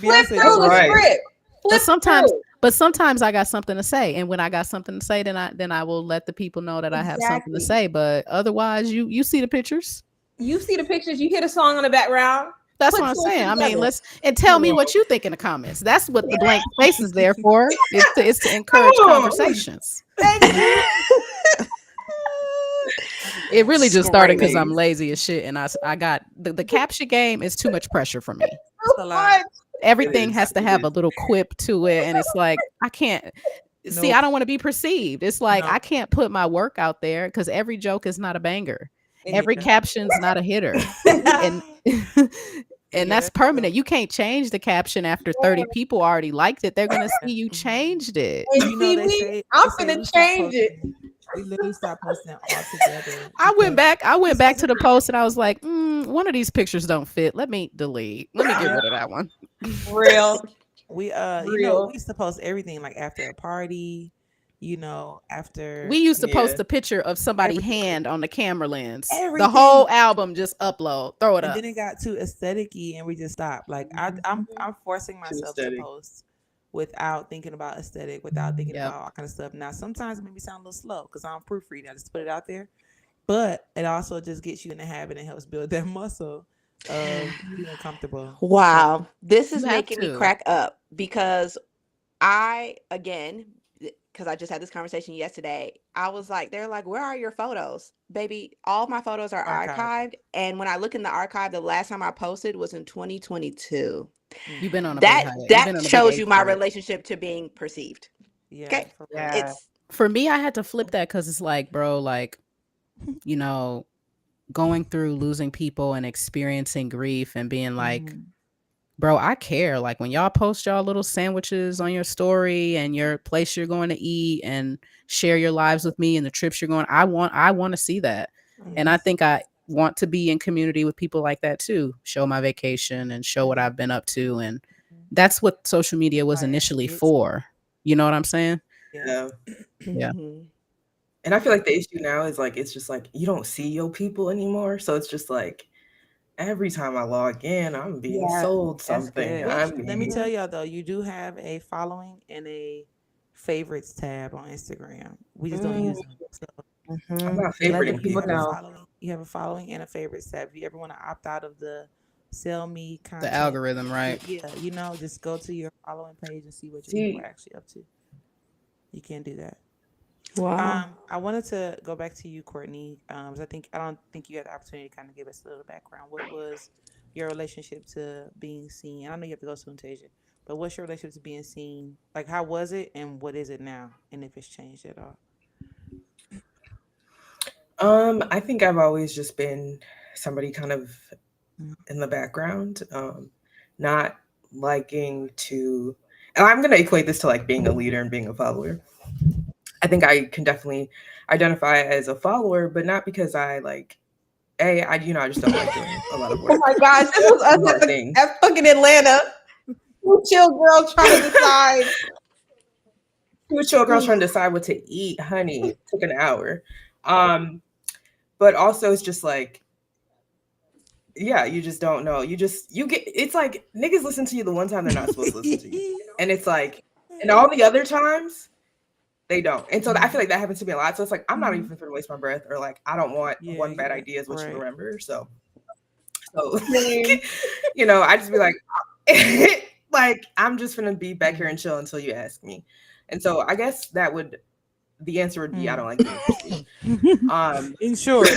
But sometimes I got something to say, and when I got something to say, then I will let the people know that I have something to say. But otherwise, you see the pictures. You see the pictures. You hear the song on the background. That's what I'm saying. I mean, tell me what you think in the comments. That's what the blank space is there for. It's to encourage conversations. It really just started because I'm lazy as shit, and I got the caption game is too much pressure for me. Everything has to have a little quip to it, and it's like I can't. See, I don't want to be perceived. It's like I can't put my work out there because every joke is not a banger. Every caption's not a hitter. And that's permanent. You can't change the caption after 30 people already liked it. They're gonna see you changed it. I'm gonna change it. We literally stopped posting all together. I went back to the post and I was like, one of these pictures don't fit. Let me delete. Let me get rid of that one. Real. We we used to post everything like after a party. After we used to post a picture of somebody's hand on the camera lens. The whole album just upload, throw it up. And then it got too aesthetic-y and we just stopped. Like I'm forcing myself to post without thinking about aesthetic, without thinking about all kind of stuff. Now sometimes it may be sound a little slow because I'm proofreading. I just put it out there. But it also just gets you in the habit and helps build that muscle of being comfortable. Wow. This is making me crack up because because I just had this conversation yesterday. I was like, they're like, where are your photos? Baby, all my photos are archived. And when I look in the archive, the last time I posted was in 2022. You've been on that shows you my relationship to being perceived. Yeah. Okay. For me, I had to flip that because it's like, bro, like, going through losing people and experiencing grief and being like, bro, I care. Like when y'all post y'all little sandwiches on your story and your place you're going to eat and share your lives with me and the trips you're going, I want to see that. And I think I want to be in community with people like that too. Show my vacation and show what I've been up to. And that's what social media was initially for. You know what I'm saying? Yeah. Yeah. And I feel like the issue now is like, it's just like, you don't see your people anymore. So it's just like, every time I log in, I'm being sold something. Let me tell y'all though, you do have a following and a favorites tab on Instagram. We just don't use them. So I'm not favoriting people know. you have a following and a favorite set. If you ever want to opt out of the sell me The content, algorithm, right? yeah, just go to your following page and see what your people are actually up to. You can't do that. Wow. I wanted to go back to you, Courtney. I don't think you had the opportunity to kind of give us a little background. What was your relationship to being seen? I know you have to go soon, Tasia, but what's your relationship to being seen? Like, how was it, and what is it now, and if it's changed at all? I think I've always just been somebody kind of in the background, not liking to, and I'm going to equate this to like being a leader and being a follower. I think I can definitely identify as a follower, but not because I like, I just don't like doing a lot of work. Oh my gosh, this was us at fucking Atlanta. Two chill girls trying to decide. Two chill girls trying to decide what to eat, honey. It took an hour. But also it's just like, yeah, you just don't know. You get, it's like niggas listen to you the one time they're not supposed to listen to you. And it's like, and all the other times, they don't. And so I feel like that happens to me a lot. So it's like, I'm not even going to waste my breath, or like, I don't want one bad idea is what you remember. So I just be like, like, I'm just going to be back here and chill until you ask me. And so I guess the answer would be, I don't like being pursued. In short,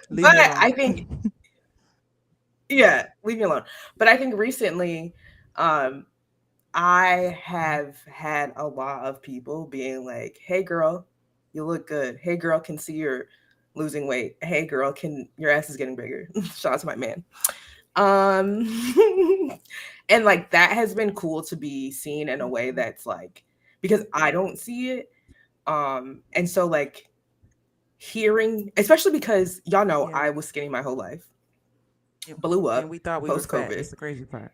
but I think, leave me alone. But I think recently, I have had a lot of people being like, hey girl, you look good. Hey girl, can see you're losing weight. Hey girl, your ass is getting bigger. Shout out to my man. And like, that has been cool to be seen in a way that's like, because I don't see it. And so like hearing, especially because y'all know I was skinny my whole life. Blew up. And we thought we were fat. That's the crazy part.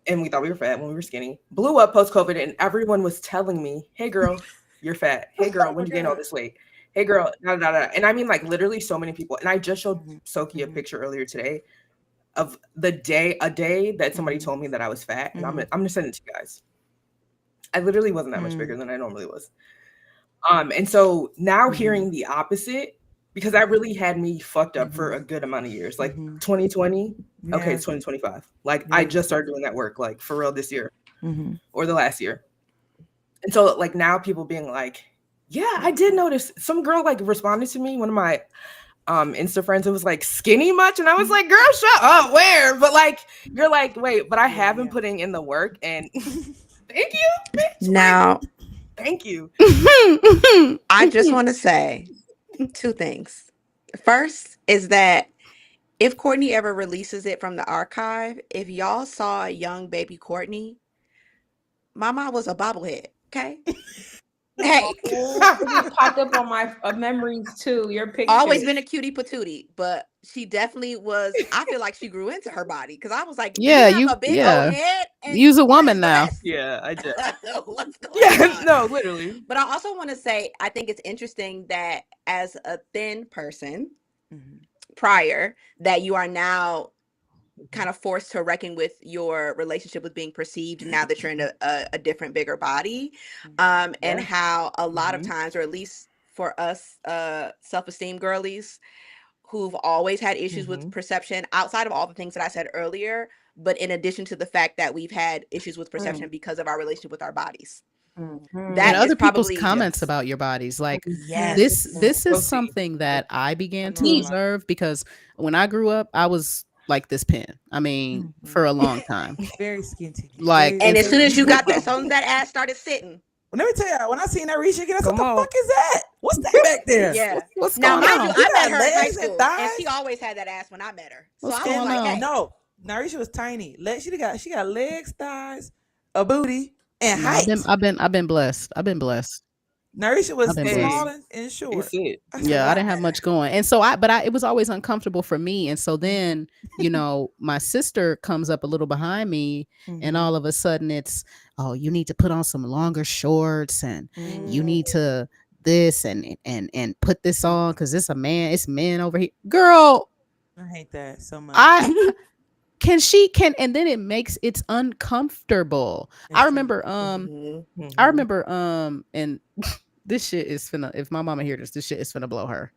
And we thought we were fat when we were skinny. Blew up post-COVID, and everyone was telling me, hey girl, you're fat. Hey girl, when you gain all this weight? Hey girl, da da da. And I mean, like, literally so many people. And I just showed Soki a picture earlier today of a day that somebody told me that I was fat. And I'm gonna send it to you guys. I literally wasn't that much bigger than I normally was. And so now hearing the opposite, because that really had me fucked up for a good amount of years, like 2020. Okay, it's 2025. Like I just started doing that work, like for real this year or the last year. And so like now people being like, yeah, I did notice some girl like responded to me, one of my Insta friends, it was like, skinny much? And I was like, girl, shut up, where? But like, you're like, wait, but I have been putting in the work, and thank you, bitch. Now, thank you. I just want to say two things. First is that if Courtney ever releases it from the archive, if y'all saw a young baby Courtney, my mom was a bobblehead, okay? Hey, it popped up on my memories too. Your picture. Always been a cutie patootie, but she definitely was. I feel like she grew into her body, because I was like, yeah, you have a big old head. And you's a woman now. Yeah, I did. What's going on? No, literally. But I also want to say, I think it's interesting that as a thin person prior, that you are now kind of forced to reckon with your relationship with being perceived now that you're in a different, bigger body, and how a lot of times, or at least for us self-esteem girlies who've always had issues with perception, outside of all the things that I said earlier, but in addition to the fact that we've had issues with perception because of our relationship with our bodies. And other people's comments about your bodies, like this is something that I began to observe, because when I grew up, I was like this pin. I mean, for a long time. Very skinty. Like, and as soon as you got that, so that ass started sitting. Well, let me tell you, when I seen that Risha again, I said, what the fuck is that? What's that back there? Yeah. What's now, going on? I met her in high school, and she always had that ass when I met her. So What's I was like, hey. No, Narisha was tiny. She got legs, thighs, a booty, and height. I've been blessed. Narisha was small and short. Yeah, I didn't have much going. And so it was always uncomfortable for me. And so then, my sister comes up a little behind me, and all of a sudden it's, oh, you need to put on some longer shorts, and you need to this and put this on, because it's men over here. Girl, I hate that so much. And then it's uncomfortable. I remember, and this shit is finna, if my mama hears this shit is finna blow her.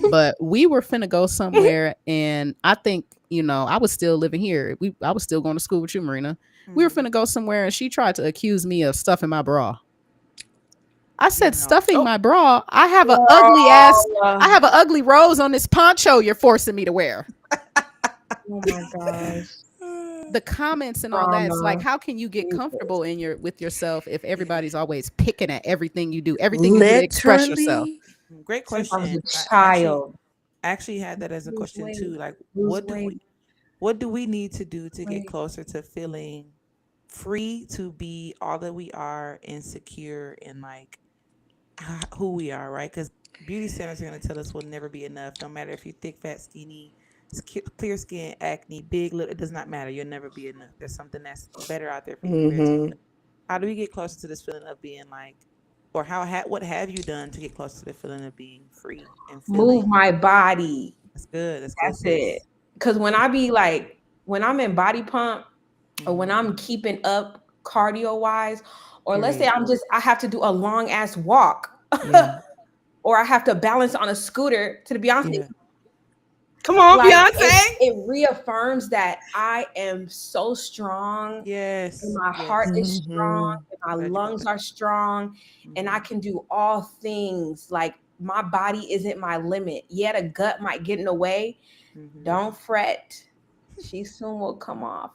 But we were finna go somewhere, and I think, I was still living here. I was still going to school with you, Marina. We were finna go somewhere, and she tried to accuse me of stuffing my bra. I said, stuffing my bra? I have an ugly rose on this poncho you're forcing me to wear. Oh my gosh. The comments and all that, it's like, how can you get comfortable with yourself if everybody's always picking at everything you do, everything you do to express yourself? Great question. Child. I actually had that as a question too. Like, what do we need to do to get closer to feeling free to be all that we are and secure in like who we are, right? Because beauty centers are going to tell us we'll never be enough. No matter if you're thick, fat, skinny, clear skin, acne, big, little, it does not matter. You'll never be enough. There's something that's better out there for you. How do we get closer to this feeling of being like, or what have you done to get closer to the feeling of being free and move my body? That's good. That's it. Because when I'm in body pump, or when I'm keeping up cardio wise, or let's say I have to do a long ass walk, or I have to balance on a scooter to the Beyonce. Come on, Beyonce. It reaffirms that I am so strong. Yes. And my heart is strong. And my lungs are strong. And I can do all things. Like, my body isn't my limit. Yeah, the gut might get in the way. Don't fret. She soon will come off.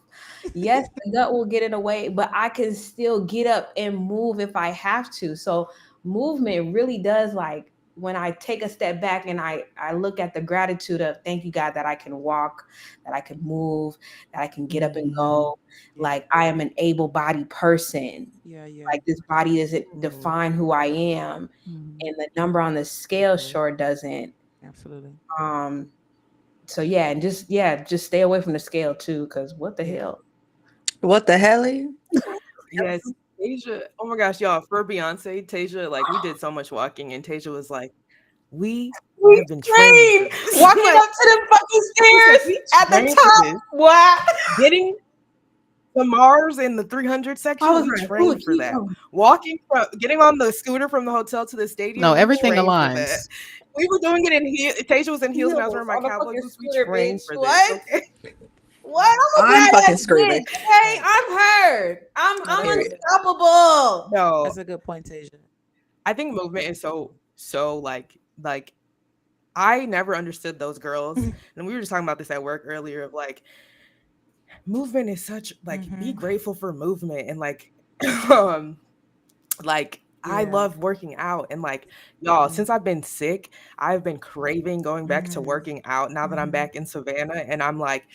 Yes, the gut will get in the way, but I can still get up and move if I have to. So movement really does, like, when I take a step back and I look at the gratitude of, thank you, God, that I can walk, that I can move, that I can get up and go. Like, I am an able-bodied person. Like, this body doesn't define who I am. And the number on the scale sure doesn't. Absolutely. So and just stay away from the scale too, because what the hell? What the hell? Yes. Tasia, oh my gosh, y'all, for Beyonce, Tasia, like, we did so much walking, and Tasia was like, we have been trained walking up to the fucking stairs at the top. What? Getting the Mars in the 300 section, we trained for that. Getting on the scooter from the hotel to the stadium. No, everything aligns. We were doing it in heels. Tasia was in heels, and I was wearing my cowboy boots. We trained for this. Okay? What? I'm fucking screaming. Hey, I'm heard. I'm unstoppable. No, that's a good point, Tasia. I think movement is so like I never understood those girls, and we were just talking about this at work earlier. Of like, movement is such like be grateful for movement, and like I love working out, and like, y'all, since I've been sick, I've been craving going back to working out now that I'm back in Savannah, and I'm like,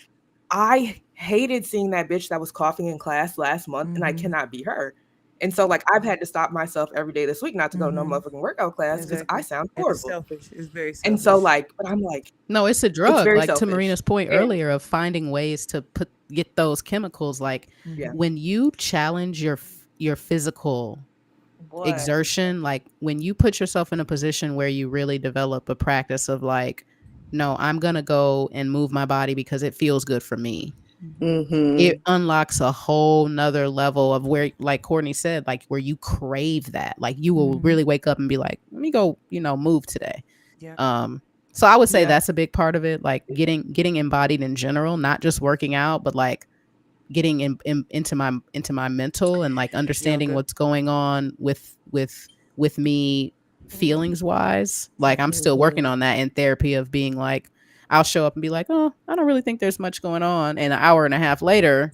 I hated seeing that bitch that was coughing in class last month, and I cannot be her. And so, like, I've had to stop myself every day this week not to go to no motherfucking workout class because I sound horrible. It's selfish. It's very selfish. And so, like, but I'm like, no, it's a drug. Like, selfish. To Marina's point earlier of finding ways to get those chemicals. Like, when you challenge your physical exertion, like when you put yourself in a position where you really develop a practice of like, no, I'm gonna go and move my body because it feels good for me. It unlocks a whole nother level of where, like Courtney said, like where you crave that. Like, you will really wake up and be like, let me go, move today. So I would say that's a big part of it, like getting embodied in general, not just working out, but like getting into my mental and like understanding what's going on with me feelings wise. Like, I'm still working on that in therapy of being like, I'll show up and be like, oh, I don't really think there's much going on. And an hour and a half later,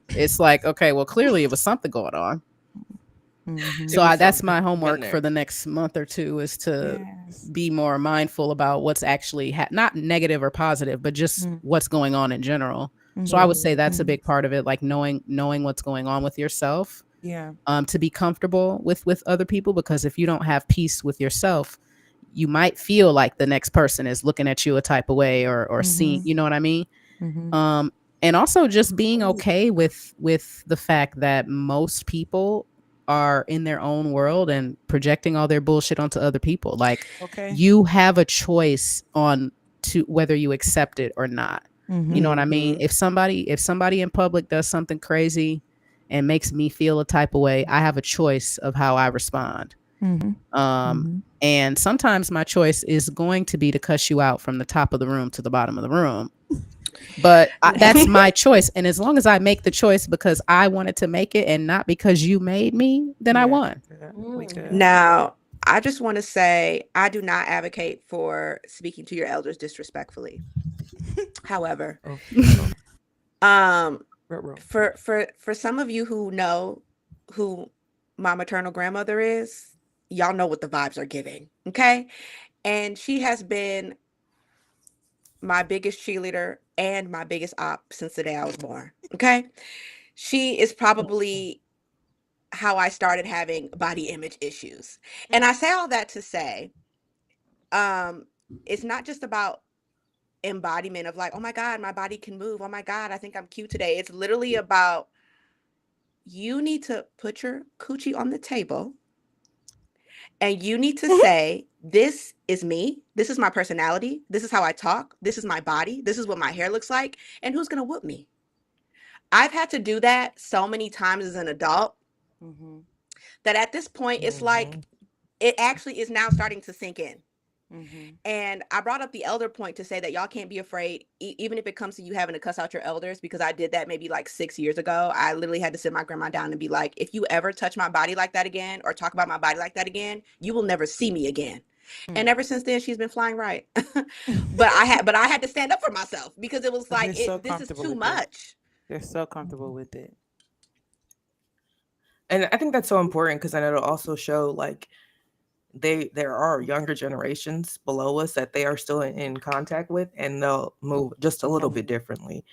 it's like, okay, well, clearly it was something going on. So that's my homework for the next month or two, is to be more mindful about what's actually not negative or positive, but just what's going on in general. So I would say that's a big part of it, like knowing what's going on with yourself. To be comfortable with other people, because if you don't have peace with yourself, you might feel like the next person is looking at you a type of way or seeing, you know what I mean? And also just being okay with the fact that most people are in their own world and projecting all their bullshit onto other people. Like, you have a choice on to whether you accept it or not. You know what I mean? If somebody in public does something crazy and makes me feel a type of way, I have a choice of how I respond. And sometimes my choice is going to be to cuss you out from the top of the room to the bottom of the room. But that's my choice. And as long as I make the choice because I wanted to make it and not because you made me, then I won. Now, I just want to say I do not advocate for speaking to your elders disrespectfully. However, for some of you who know who my maternal grandmother is, y'all know what the vibes are giving, okay? And she has been my biggest cheerleader and my biggest op since the day I was born, okay? She is probably how I started having body image issues. And I say all that to say, it's not just about embodiment of like, oh my God, my body can move. Oh my God, I think I'm cute today. It's literally about you need to put your coochie on the table and you need to say, this is me. This is my personality. This is how I talk. This is my body. This is what my hair looks like. And who's going to whoop me? I've had to do that so many times as an adult that at this point, it's like, it actually is now starting to sink in. And I brought up the elder point to say that y'all can't be afraid, even if it comes to you having to cuss out your elders, because I did that maybe like 6 years ago. I literally had to sit my grandma down and be like, if you ever touch my body like that again, or talk about my body like that again, you will never see me again. And ever since then, she's been flying right. but I had to stand up for myself because it was like, this is too much. They're so comfortable with it. And I think that's so important because then it'll also show like there are younger generations below us that they are still in contact with, and they'll move just a little bit differently.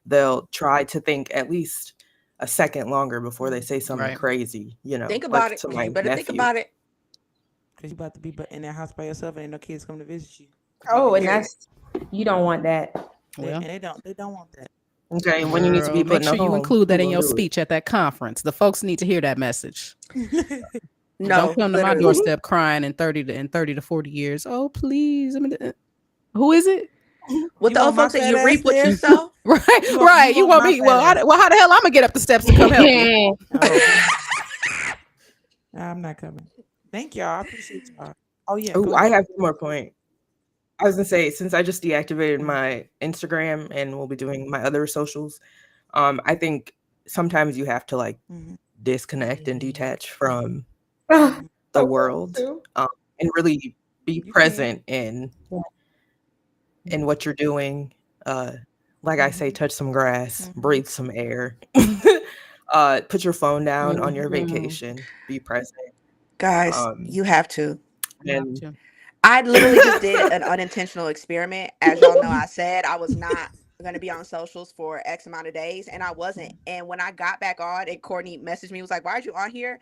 They'll try to think at least a second longer before they say something crazy, you know. Think about it. You better think about it. Because you about to be in that house by yourself and ain't no kids come to visit you. Oh, and that's, you don't want that. And they don't want that. Okay, and when you need to be make sure you include that in your speech at that conference. The folks need to hear that message. No, don't come to my doorstep crying in 30 to 40 years. Oh, please. I mean, who is it? What the old folks say, you reap what you sow? Right. You want me? Well, how the hell I'm gonna get up the steps to come help you? I'm not coming. Thank y'all. I appreciate y'all. Oh yeah. Oh, I have one more point. I was gonna say, since I just deactivated my Instagram and we'll be doing my other socials, I think sometimes you have to like disconnect and detach from the world and really be present in what you're doing. Like I say, touch some grass, breathe some air, put your phone down on your vacation, be present. Guys, you have to. And I literally just did an unintentional experiment. As y'all know, I said I was not going to be on socials for X amount of days, and I wasn't. And when I got back on, and Courtney messaged me, was like, "Why are you on here?"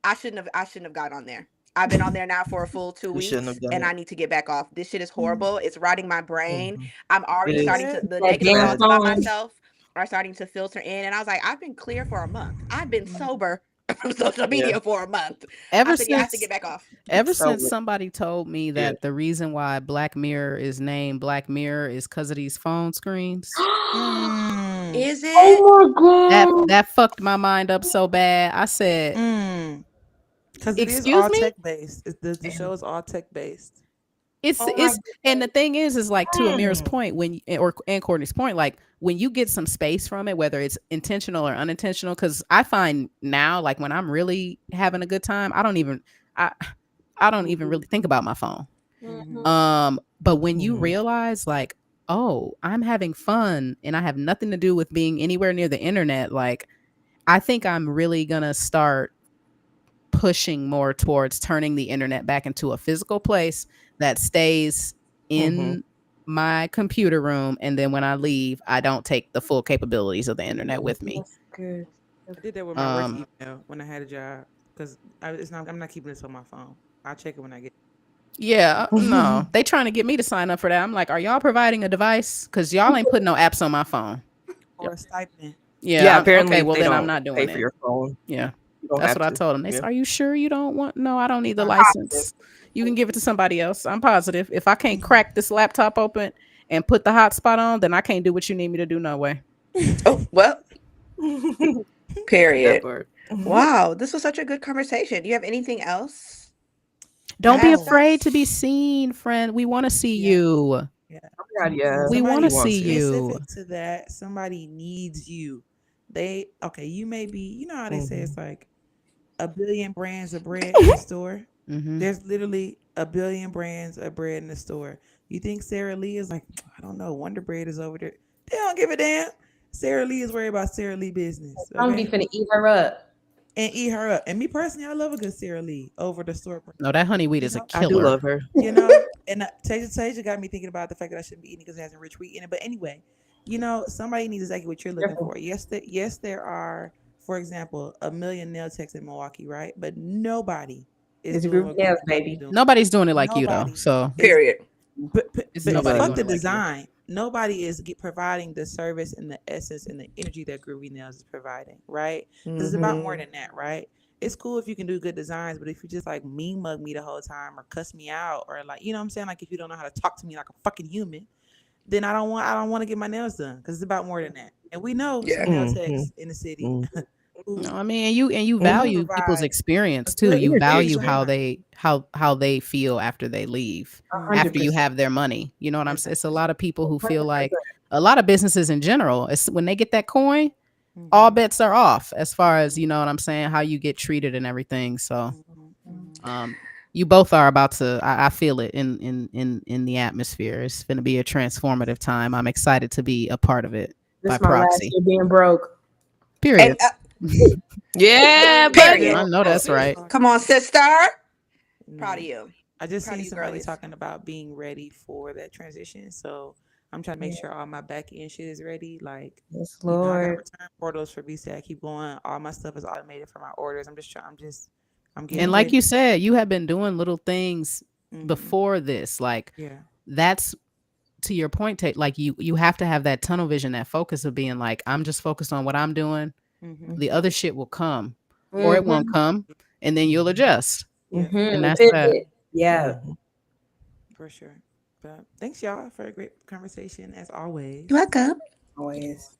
I shouldn't have got on there. I've been on there now for a full 2 weeks, and I need to get back off. This shit is horrible. It's rotting my brain. I'm already starting to, the negative thoughts about myself are starting to filter in. And I was like, I've been clear for a month. I've been sober from social media for a month. I have to get back off. Ever since somebody told me that the reason why Black Mirror is named Black Mirror is because of these phone screens. Is it? Oh my God. That fucked my mind up so bad. I said, because it is all tech based. The show is all tech based. It's and the thing is like to Amir's point, and Courtney's point, like when you get some space from it, whether it's intentional or unintentional, because I find now, like when I'm really having a good time, I don't even really think about my phone. But when you realize like, oh, I'm having fun and I have nothing to do with being anywhere near the internet, like I think I'm really gonna start pushing more towards turning the internet back into a physical place that stays in my computer room, and then when I leave, I don't take the full capabilities of the internet with me. That's good. I did that with my work email when I had a job because I'm not keeping this on my phone. I'll check it when I get. Yeah, no, they trying to get me to sign up for that. I'm like, are y'all providing a device? Because y'all ain't putting no apps on my phone. Or a stipend. Yeah, apparently. Okay, well then I'm not doing pay it. For your phone. Yeah. That's what I told them. They said, are you sure you don't want? No, I don't need the license. You can give it to somebody else. I'm positive. If I can't crack this laptop open and put the hotspot on, then I can't do what you need me to do. No way. Oh, well. Period. Wow. This was such a good conversation. Do you have anything else Don't be Yes, afraid to be seen, friend. We want to see you. Yeah. Oh my God, yeah. We want to see wants it. you. Specific to that, somebody needs you. You may be, you know how they say it's like a billion brands of bread in the store. There's literally a billion brands of bread in the store. You think Sarah Lee is like, I don't know, Wonder Bread is over there. They don't give a damn. Sarah Lee is worried about Sarah Lee business. I'm Okay? be finna eat her up. And eat her up. And me personally, I love a good Sarah Lee over the store brand. No, that honey wheat is a I do killer. love her. You know, and Tasia got me thinking about the fact that I shouldn't be eating because it has a rich wheat in it. But anyway, you know, somebody needs exactly what you're looking for. Yes, there are, for example, a million nail techs in Milwaukee, right? But nobody is doing what nails, Groovy baby. doing. Nobody's doing it like you though. Nobody. So Period. But nobody fuck doing the it like you. design. Nobody is providing the service and the essence and the energy that Groovy Nails is providing, right? Because it's about more than that, right? It's cool if you can do good designs, but if you just like mean mug me the whole time or cuss me out or like, you know what I'm saying? Like if you don't know how to talk to me like a fucking human, then I don't want to get my nails done because it's about more than that. And we know some nail techs in the city. No, I mean, you value people's experience too. You value how they feel after they leave, after you have their money. You know what I'm saying? It's a lot of people who feel like a lot of businesses in general. It's when they get that coin, all bets are off as far as, you know what I'm saying, how you get treated and everything. So, you both are about to. I feel it in the atmosphere. It's going to be a transformative time. I'm excited to be a part of it This by is my last proxy. year being broke. Period. Yeah, Period. I know that's right. Come on, sister. Proud of you. I just Proud of seen you, somebody girlies. talking about being ready for that transition. So I'm trying to make sure all my back end shit is ready. Like, Yes, you know, I got Lord. return portals for VSAT. Keep going. All my stuff is automated for my orders. I'm getting And like ready. you said, you have been doing little things Mhm. before this. Like Yeah. that's to your point, Tate. Like you have to have that tunnel vision, that focus of being like, I'm just focused on what I'm doing. The other shit will come, or it won't come, and then you'll adjust. And that's that. Yeah. For sure. But thanks y'all for a great conversation as always. You're welcome. Always.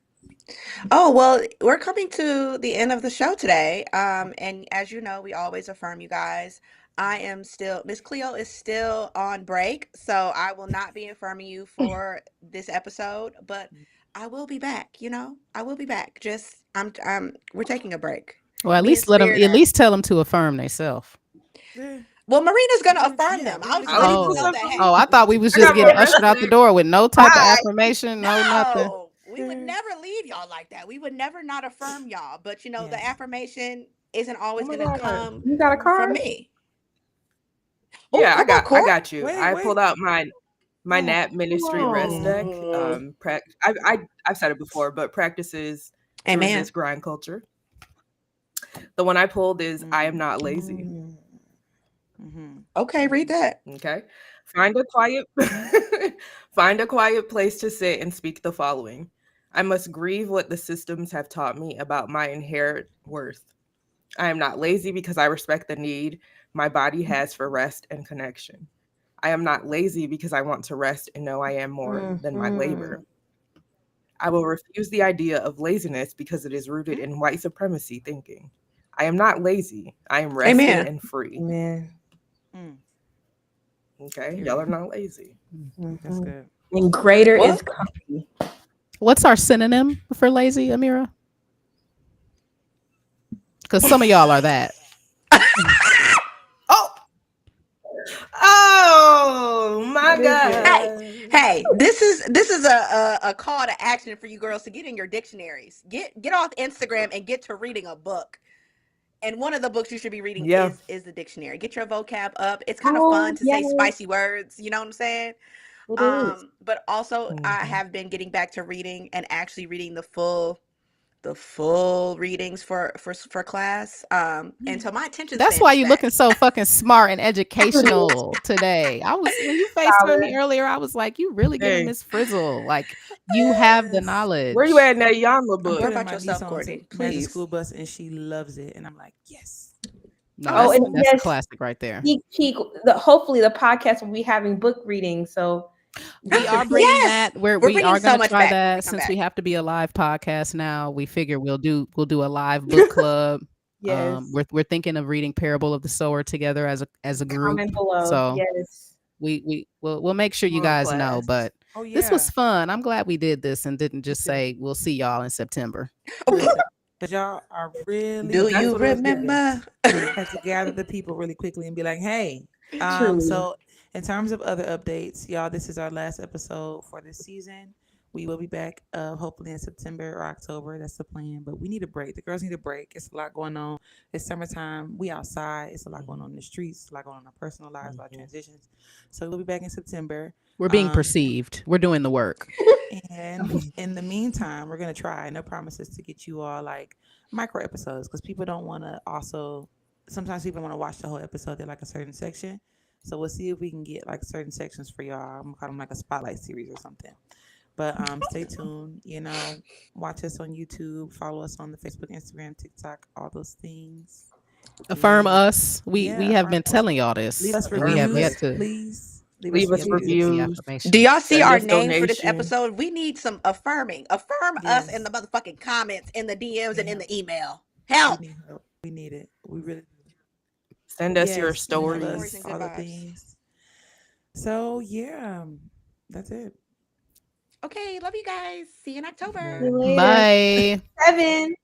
Oh, well, we're coming to the end of the show today. And as you know, we always affirm you guys. Miss Cleo is still on break, so I will not be affirming you for this episode, but I will be back, I will be back. We're taking a break. Well, at Me least and Spirit at are- least tell them to affirm themselves. Well, Marina's gonna affirm them. I'm just letting you know that. Hey, Oh, I thought we was just getting ushered out the door with no type of affirmation, no nothing. no, we would never leave y'all like that. We would never not affirm y'all. But the affirmation isn't always Oh my gonna God. come You got a card? from me. Yeah, Oh, I got you. Wait, I wait. pulled out my Nat Ministry rest deck. I've said it before, but practices to Amen. resist grind culture. The one I pulled is I am not lazy. Okay, read that. Okay. Find a quiet place to sit and speak the following. I must grieve what the systems have taught me about my inherent worth. I am not lazy because I respect the need my body has for rest and connection. I am not lazy because I want to rest and know I am more than my labor. I will refuse the idea of laziness because it is rooted in white supremacy thinking. I am not lazy. I am rested Amen. and free. Amen. Okay, y'all are not lazy. That's good. And greater What? is coming. What's our synonym for lazy, Amira? Because some of y'all are that. Oh my God. Hey, this is a call to action for you girls to get in your dictionaries. Get off Instagram and get to reading a book. And one of the books you should be reading is the dictionary. Get your vocab up. It's kind of fun to say spicy words. You know what I'm saying? It is. But also I have been getting back to reading and actually reading the full readings for class. And so my attention That's span why is you back. looking so fucking smart and educational today. When you FaceTimed me earlier, I was like, you really getting Miss Frizzle. Like you have the knowledge. Where you at in that Yanla book? What Putting about my yourself, niece on Courtney? to Magic Please. School Bus and she loves it. And I'm like, yes. No, and that's yes, a classic right there. Hopefully the podcast will be having book readings. So We are bringing Yes! that. We're We bringing are so going to much try back when we that come since back. we have to be a live podcast now. We figure we'll do a live book club. Yes. We're thinking of reading Parable of the Sower together as a group. Comment below. So yes. we'll make sure you guys know. But this was fun. I'm glad we did this and didn't just say we'll see y'all in September. Because y'all are really. Do you remember? Had to gather the people really quickly and be like, hey. So in terms of other updates, y'all, this is our last episode for this season. We will be back hopefully in September or October. That's the plan. But we need a break. The girls need a break. It's a lot going on. It's summertime. We outside. It's a lot going on in the streets. A lot going on in our personal lives, a lot of transitions. So we'll be back in September. We're being perceived. We're doing the work. And in the meantime, we're going to try, no promises, to get you all like micro episodes, because people don't want to also, sometimes people want to watch the whole episode. They like a certain section. So we'll see if we can get like certain sections for y'all. I'm going to call them like a spotlight series or something. But stay tuned, watch us on YouTube, follow us on the Facebook, Instagram, TikTok, all those things. Affirm us. We have been telling y'all this. Leave us We reviews, have yet to. please. Leave us reviews. Do y'all see our Send us name for this donation. episode? We need some affirming. Affirm us Yes. in the motherfucking comments, in the DMs, and in the email. We Help. need help. We need it. We really do. Send us your Yes, email stories. us, and all good the vibes. things. So yeah, that's it. Okay, love you guys. See you in October. Bye. 7.